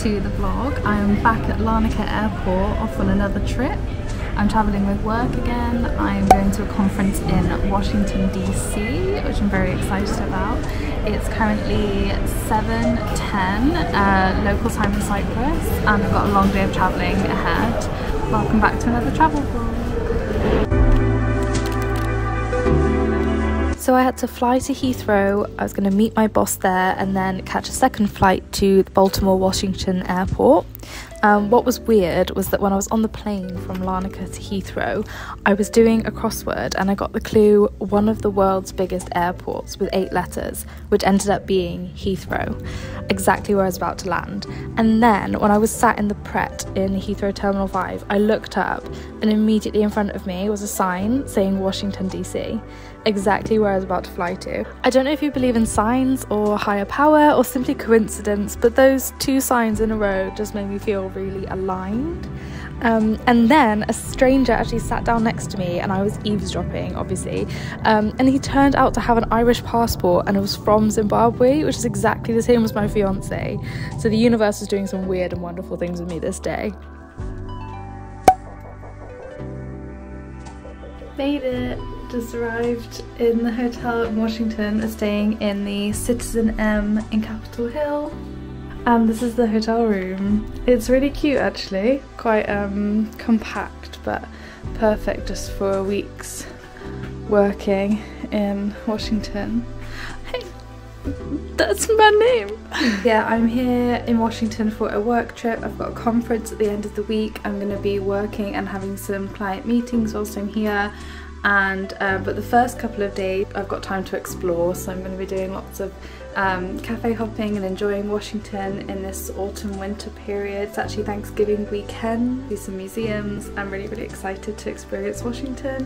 To the vlog. I'm back at Larnaca Airport off on another trip. I'm traveling with work again. I'm going to a conference in Washington DC, which I'm very excited about. It's currently 7:10 local time in Cyprus, and I've got a long day of traveling ahead. Welcome back to another travel vlog. So I had to fly to Heathrow. I was going to meet my boss there and then catch a second flight to the Baltimore Washington airport. What was weird was that when I was on the plane from Larnaca to Heathrow, I was doing a crossword and I got the clue one of the world's biggest airports with 8 letters, which ended up being Heathrow, exactly where I was about to land. And then when I was sat in the Pret in Heathrow Terminal 5, I looked up and immediately in front of me was a sign saying Washington DC, exactly where I was about to fly to. I don't know if you believe in signs or higher power or simply coincidence, but those 2 signs in a row just made me feel really aligned. And then a stranger actually sat down next to me and I was eavesdropping, obviously, and he turned out to have an Irish passport and it was from Zimbabwe, which is exactly the same as my fiance. So the universe is doing some weird and wonderful things with me this day. Made it. Just arrived in the hotel in Washington, staying in the Citizen M in Capitol Hill. And this is the hotel room. It's really cute actually, quite compact but perfect just for a week's working in Washington. Hey, that's my name! Yeah, I'm here in Washington for a work trip. I've got a conference at the end of the week. I'm going to be working and having some client meetings whilst I'm here. And but the first couple of days I've got time to explore, so I'm going to be doing lots of cafe hopping and enjoying Washington in this autumn winter period. It's actually Thanksgiving weekend, do some museums. I'm really excited to experience Washington.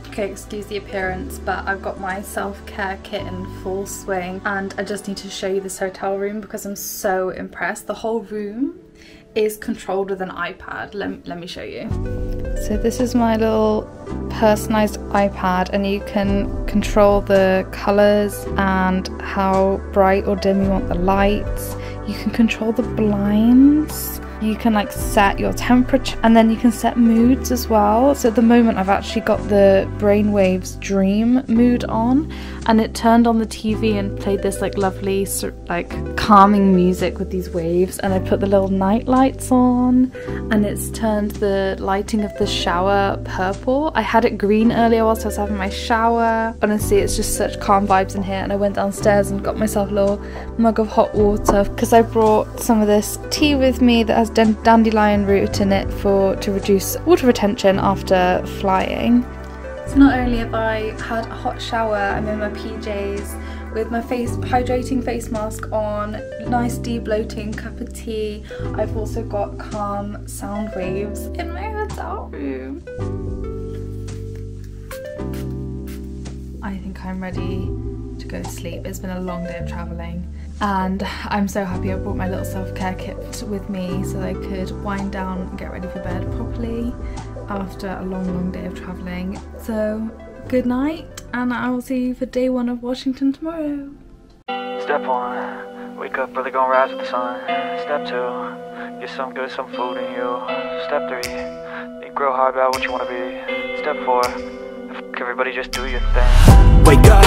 Okay, excuse the appearance, but I've got my self-care kit in full swing and I just need to show you this hotel room because I'm so impressed. The whole room is controlled with an iPad. Let me show you. So this is my little personalized iPad and you can control the colors and how bright or dim you want the lights. You can control the blinds. You can like set your temperature and then you can set moods as well. So at the moment I've actually got the Brainwaves Dream mood on and it turned on the TV and played this like lovely like calming music with these waves, and I put the little night lights on and it's turned the lighting of the shower purple. I had it green earlier whilst I was having my shower. Honestly, it's just such calm vibes in here, and I went downstairs and got myself a little mug of hot water because I brought some of this tea with me that has dandelion root in it to reduce water retention after flying. So not only have I had a hot shower, I'm in my PJs with my hydrating face mask on, nice de-bloating cup of tea. I've also got calm sound waves in my hotel room. I think I'm ready to go to sleep. It's been a long day of travelling and I'm so happy I brought my little self-care kit with me so I could wind down and get ready for bed properly after a long day of travelling. So good night and I will see you for day 1 of Washington tomorrow. Step 1, wake up early, gonna rise with the sun. Step 2, get some food in you. Step 3, think real hard about what you wanna be. Step 4, everybody just do your thing. Wake up,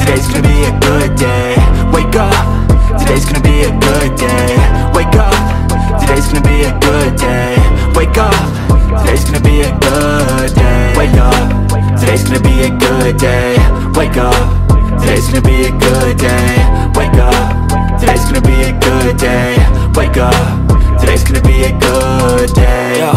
today's gonna be a good day. Wake up, today's gonna be a good day. Wake up, today's gonna be a good day. Wake up, today's gonna be a good day. Wake up, today's gonna be a good day. Wake up, today's gonna be a good day. Wake up, today's gonna be a good day. Wake up, today's gonna be a good day. Yo.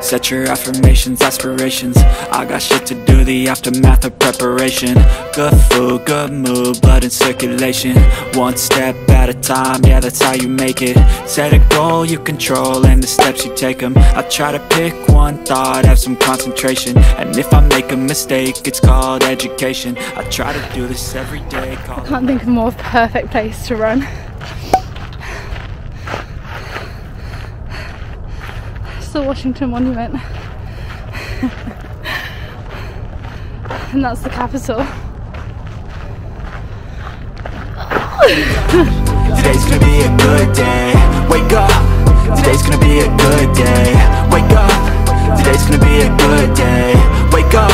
Set your affirmations, aspirations. I got shit to do, the aftermath of preparation. Good food, good mood, blood in circulation. One step at a time, yeah, that's how you make it. Set a goal you control and the steps you take them. I try to pick one thought, have some concentration. And if I make a mistake, it's called education. I try to do this every day. I can't think of a more perfect place to run. the Washington Monument. And that's the Capitol. Today's gonna be a good day. Wake up. Today's gonna be a good day. Wake up. Today's gonna be a good day. Wake up.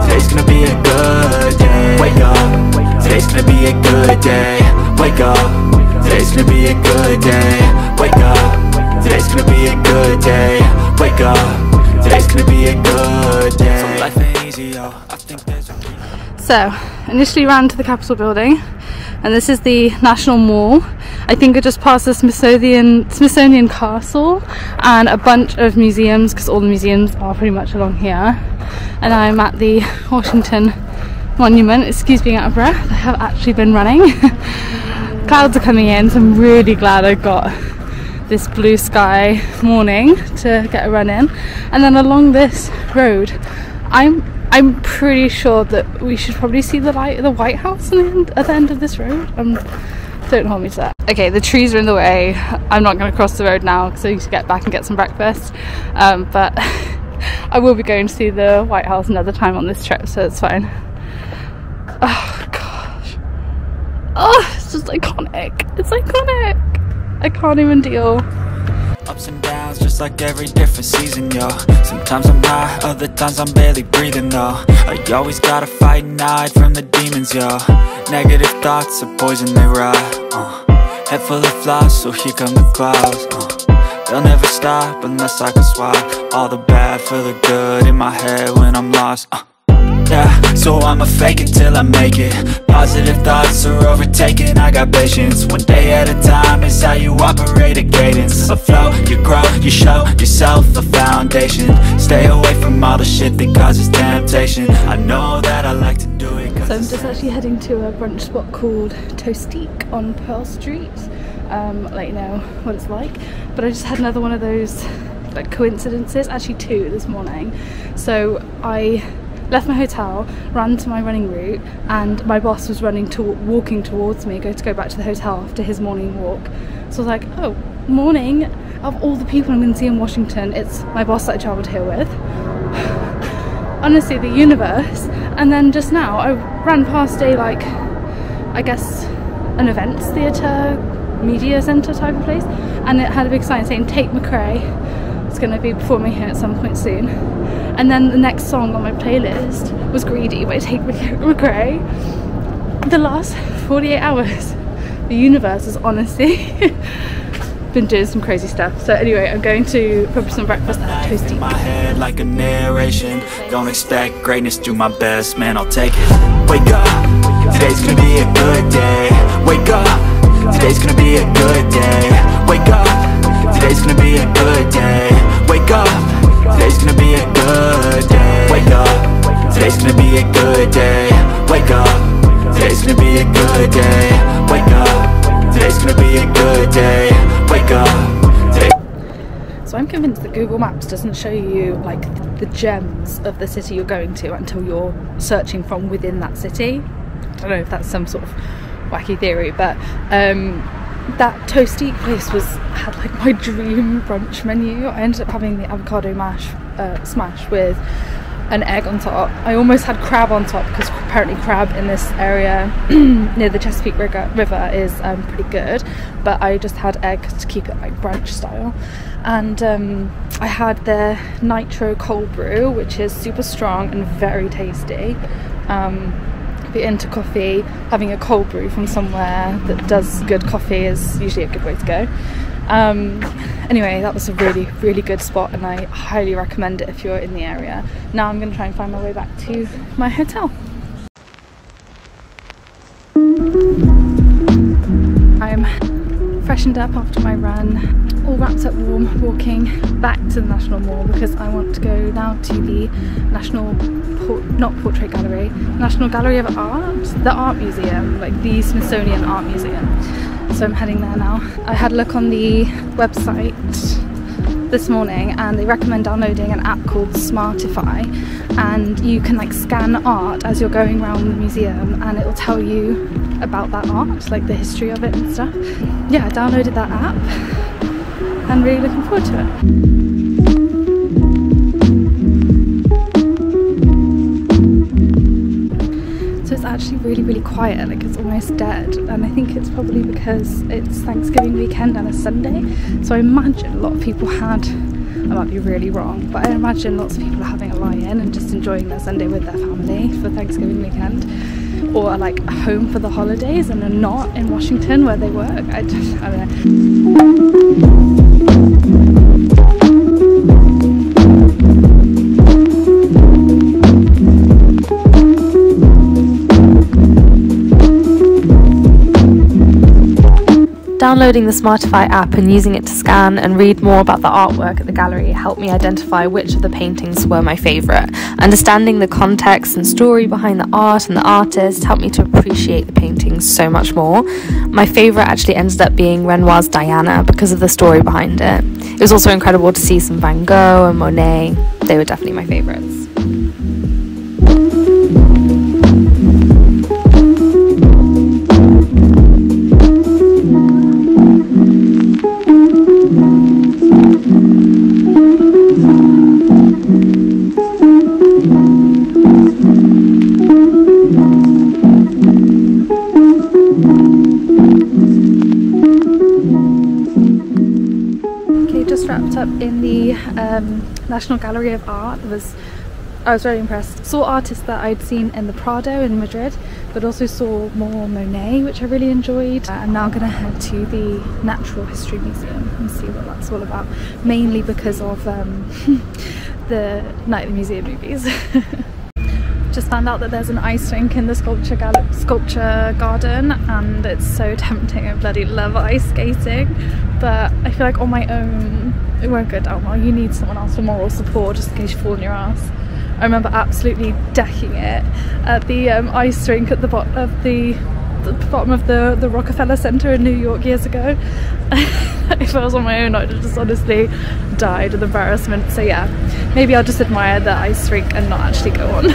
Today's gonna be a good day. Wake up. Today's gonna be a good day. Wake up. Today's gonna be a good day. Wake up. Today's gonna be a good day. Wake up. Today's gonna be a good day. So life ain't easy, yo. I think there's a... So, initially ran to the Capitol building, and this is the National Mall. I think I just passed the Smithsonian Castle and a bunch of museums, because all the museums are pretty much along here. And I'm at the Washington Monument. Excuse being out of breath, I have actually been running. Clouds are coming in, so I'm really glad I got this blue sky morning to get a run in. And then along this road, I'm pretty sure that we should probably see the White House at the end of this road. Don't hold me to that. Okay, the trees are in the way. I'm not going to cross the road now because I need to get back and get some breakfast. But I will be going to see the White House another time on this trip, so it's fine. Oh gosh. Oh, it's just iconic. It's iconic. I can't even deal. Ups and downs, just like every different season, yo. Sometimes I'm high, other times I'm barely breathing, though. I always gotta fight and hide from the demons, yo. Negative thoughts are poison, they rot. Head full of flies, so here come the clouds. They'll never stop unless I can swap all the bad for the good in my head when I'm lost. Yeah, so I'ma fake it till I make it. Positive thoughts are overtaken, I got patience. One day at a time is how you operate a cadence. A flow, you grow, you show yourself a foundation. Stay away from all the shit that causes temptation. I know that I like to do it. So I'm just actually heading to a brunch spot called Toastique on Pearl Street. Let you know what it's like. But I just had another one of those like coincidences, actually two this morning. So I left my hotel, ran to my running route, and my boss was walking towards me, going to go back to the hotel after his morning walk. So I was like, oh, morning, of all the people I'm going to see in Washington, it's my boss that I travelled here with. Honestly, the universe. And then just now, I ran past a, like, I guess, an events theatre, media centre type of place, and it had a big sign saying, Tate McRae. It's going to be performing here at some point soon. And then the next song on my playlist was Greedy by Tate McRae. The last 48 hours, the universe has honestly been doing some crazy stuff. So anyway, I'm going to prepare some breakfast at Toasty. My head like a narration. Don't expect greatness, do my best, man, I'll take it. Wake up, today's gonna be a good day. Wake up, today's gonna be a good day. Wake up, today's gonna be a good day. Wake up. Today's gonna be a good day. Wake up. Today's gonna be a good day. Wake up. Today's gonna be a good day. Wake up. Today's gonna be a good day. Wake up. So I'm convinced that Google Maps doesn't show you like the gems of the city you're going to until you're searching from within that city. I don't know if that's some sort of wacky theory, but that Toastique place had like my dream brunch menu. I ended up having the avocado smash with an egg on top. I almost had crab on top because apparently crab in this area near the Chesapeake River is pretty good, but I just had egg to keep it like brunch style. And I had their nitro cold brew, which is super strong and very tasty. If you're into coffee, having a cold brew from somewhere that does good coffee is usually a good way to go. Anyway, that was a really, really good spot, and I highly recommend it if you're in the area. Now I'm going to try and find my way back to my hotel. I'm freshened up after my run, all wrapped up warm, walking back to the National Mall because I want to go now to the not Portrait Gallery, National Gallery of Art, the art museum, like the Smithsonian Art Museum. So I'm heading there now. I had a look on the website this morning and they recommend downloading an app called Smartify, and you can like scan art as you're going around the museum and it will tell you about that art, like the history of it and stuff. Yeah, I downloaded that app and really looking forward to it. actually really quiet, like it's almost dead, and I think it's probably because it's Thanksgiving weekend and a Sunday, so I imagine a lot of people had, I might be really wrong, but I imagine lots of people are having a lie-in and just enjoying their Sunday with their family for Thanksgiving weekend, or are like home for the holidays and are not in Washington where they work. I don't know. Downloading the Smartify app and using it to scan and read more about the artwork at the gallery helped me identify which of the paintings were my favourite. Understanding the context and story behind the art and the artist helped me to appreciate the paintings so much more. My favourite actually ended up being Renoir's Diana because of the story behind it. It was also incredible to see some Van Gogh and Monet. They were definitely my favourites. Wrapped up in the National Gallery of Art. I was very impressed. Saw artists that I'd seen in the Prado in Madrid, but also saw more Monet, which I really enjoyed. I'm now going to head to the Natural History Museum and see what that's all about, mainly because of the Night of the Museum movies. Just found out that there's an ice rink in the sculpture garden, and it's so tempting. I bloody love ice skating, but I feel like on my own it won't go down well. You need someone else for moral support just in case you fall on your ass. I remember absolutely decking it at the ice rink at the bottom of the Rockefeller Center in New York years ago. If I was on my own, I'd have just honestly died of embarrassment. So yeah, maybe I'll just admire the ice rink and not actually go on.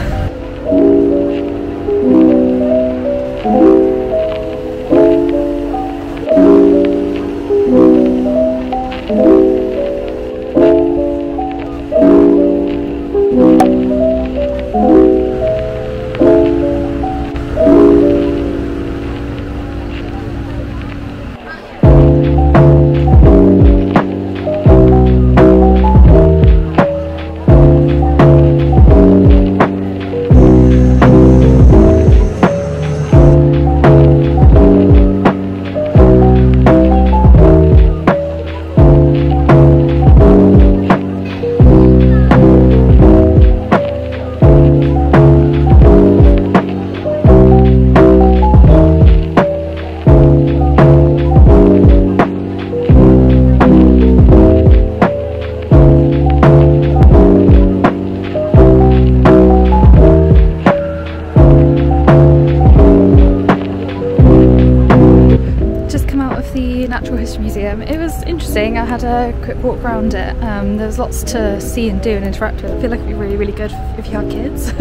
Museum. It was interesting. I had a quick walk around it. There was lots to see and do and interact with. I feel like it'd be really good if you had kids.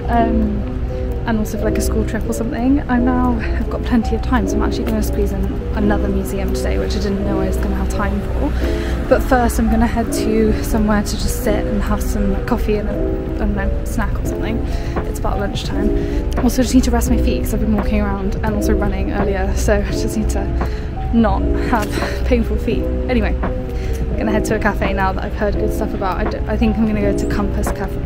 And also for like a school trip or something. I've got plenty of time, so I'm actually going to squeeze in another museum today, which I didn't know I was going to have time for. But first I'm going to head to somewhere to just sit and have some coffee and a, I don't know, snack or something. It's about lunchtime. Also just need to rest my feet because I've been walking around and also running earlier, so I just need to not have painful feet. Anyway, I'm going to head to a cafe now that I've heard good stuff about. I think I'm going to go to Compass Cafe.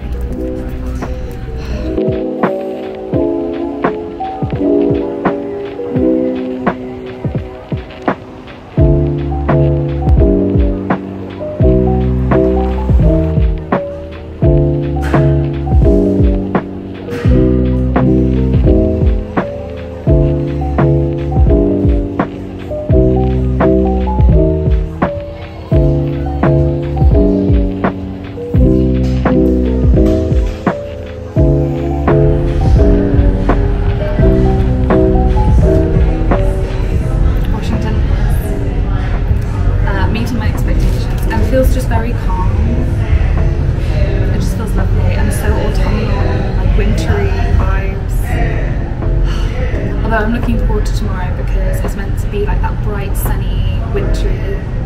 I'm looking forward to tomorrow because it's meant to be like that bright, sunny, wintry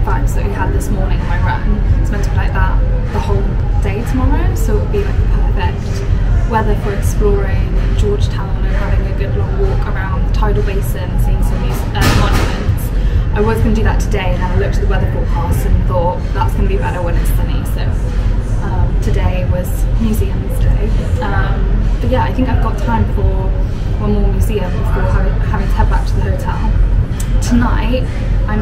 vibes that we had this morning on my run. It's meant to be like that the whole day tomorrow, so it would be like the perfect weather for exploring Georgetown and having a good long walk around the tidal basin, seeing some monuments. I was going to do that today, and then I looked at the weather forecast and thought that's going to be better when it's sunny, so today was museums day. But yeah, I think I've got time for one more museum before having to head back to the hotel. Tonight I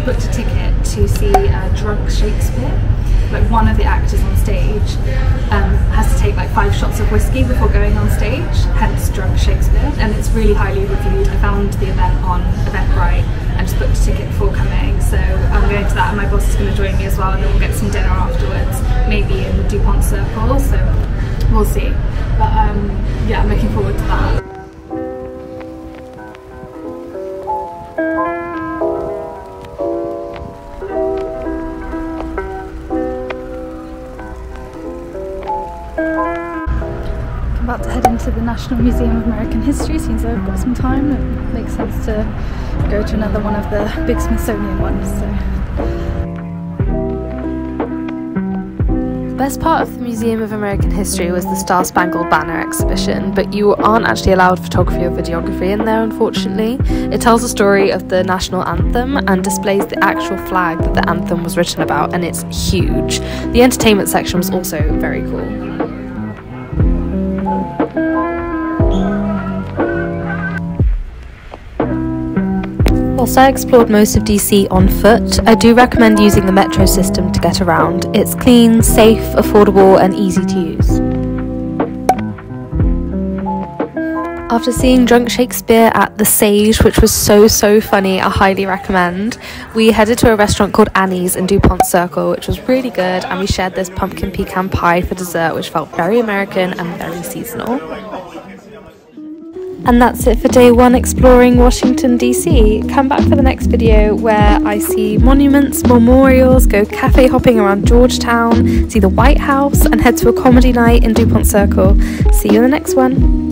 booked a ticket to see Drunk Shakespeare. Like, one of the actors on stage has to take like 5 shots of whiskey before going on stage, hence Drunk Shakespeare, and it's really highly reviewed. I found the event on Eventbrite and just booked a ticket before coming, so I'm going to that, and my boss is going to join me as well, and then we'll get some dinner afterwards, maybe in the Dupont Circle, so we'll see. But yeah, I'm looking forward to that. I'm about to head into the National Museum of American History. Since I've got some time, it makes sense to go to another one of the big Smithsonian ones. So. The best part of the Museum of American History was the Star Spangled Banner exhibition, but you aren't actually allowed photography or videography in there, unfortunately. It tells the story of the national anthem and displays the actual flag that the anthem was written about, and it's huge. The entertainment section was also very cool. Whilst I explored most of DC on foot, I do recommend using the metro system to get around. It's clean, safe, affordable, and easy to use. After seeing Drunk Shakespeare at the Sage, which was so funny, I highly recommend, we headed to a restaurant called Annie's in Dupont Circle, which was really good, and we shared this pumpkin pecan pie for dessert, which felt very American and very seasonal. And that's it for day 1 exploring Washington DC. Come back for the next video where I see monuments, memorials, go cafe hopping around Georgetown, see the White House, and head to a comedy night in Dupont Circle. See you in the next one.